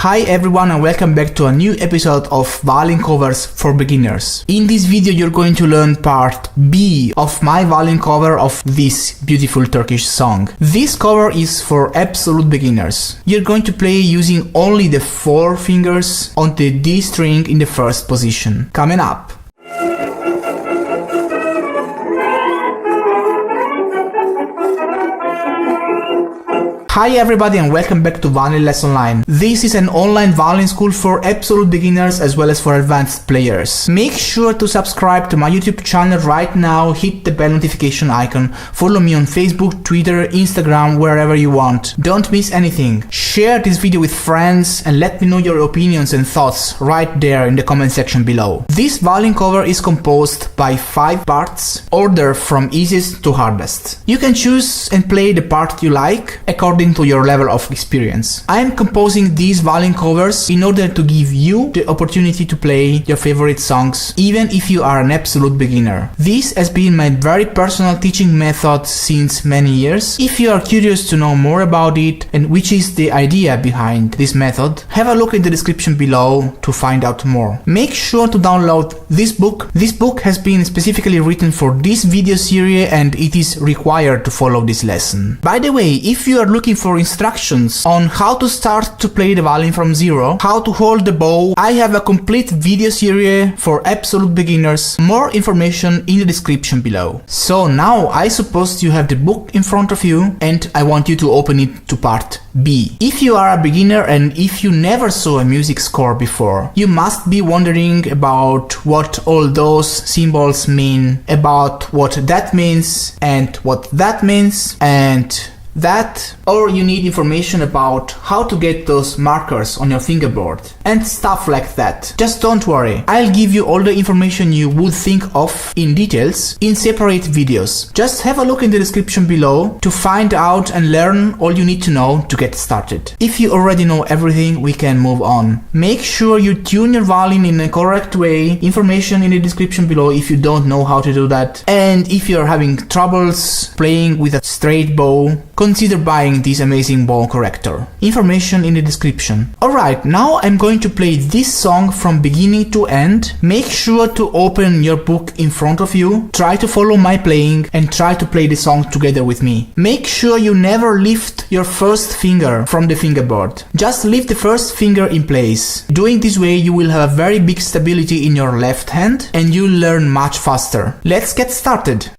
Hi everyone and welcome back to a new episode of violin covers for beginners. In this video you're going to learn part B of my violin cover of this beautiful Turkish song. This cover is for absolute beginners. You're going to play using only the 4 fingers on the D string in the first position. Coming up. Hi everybody and welcome back to Violin Lesson Online. This is an online violin school for absolute beginners as well as for advanced players. Make sure to subscribe to my YouTube channel right now, hit the bell notification icon, follow me on Facebook, Twitter, Instagram, wherever you want. Don't miss anything. Share this video with friends and let me know your opinions and thoughts right there in the comment section below. This violin cover is composed by 5 parts, ordered from easiest to hardest. You can choose and play the part you like according to your level of experience. I am composing these violin covers in order to give you the opportunity to play your favorite songs even if you are an absolute beginner. This has been my very personal teaching method since many years. If you are curious to know more about it and which is the idea behind this method, have a look in the description below to find out more. Make sure to download this book. This book has been specifically written for this video series and it is required to follow this lesson. By the way, if you are looking for instructions on how to start to play the violin from zero, how to hold the bow, I have a complete video series for absolute beginners. More information in the description below. So now I suppose you have the book in front of you and I want you to open it to part B. If you are a beginner and if you never saw a music score before, you must be wondering about what all those symbols mean, about what that means and what that means and that, or you need information about how to get those markers on your fingerboard and stuff like that. Just don't worry, I'll give you all the information you would think of in details in separate videos. Just have a look in the description below to find out and learn all you need to know to get started. If you already know everything, we can move on. Make sure you tune your violin in a correct way. Information in the description below if you don't know how to do that. And if you're having troubles playing with a straight bow, consider buying this amazing bow corrector. Information in the description. Alright, now I'm going to play this song from beginning to end. Make sure to open your book in front of you, try to follow my playing and try to play the song together with me. Make sure you never lift your first finger from the fingerboard. Just leave the first finger in place. Doing this way you will have a very big stability in your left hand and you'll learn much faster. Let's get started.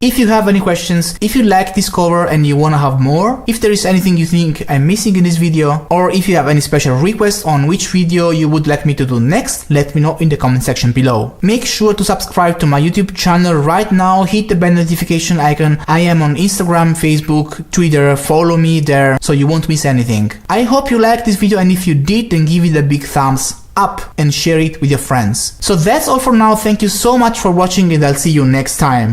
If you have any questions, if you like this cover and you wanna have more, if there is anything you think I'm missing in this video, or if you have any special requests on which video you would like me to do next, let me know in the comment section below. Make sure to subscribe to my YouTube channel right now, hit the bell notification icon. I am on Instagram, Facebook, Twitter, follow me there so you won't miss anything. I hope you liked this video and if you did, then give it a big thumbs up and share it with your friends. So that's all for now, thank you so much for watching and I'll see you next time.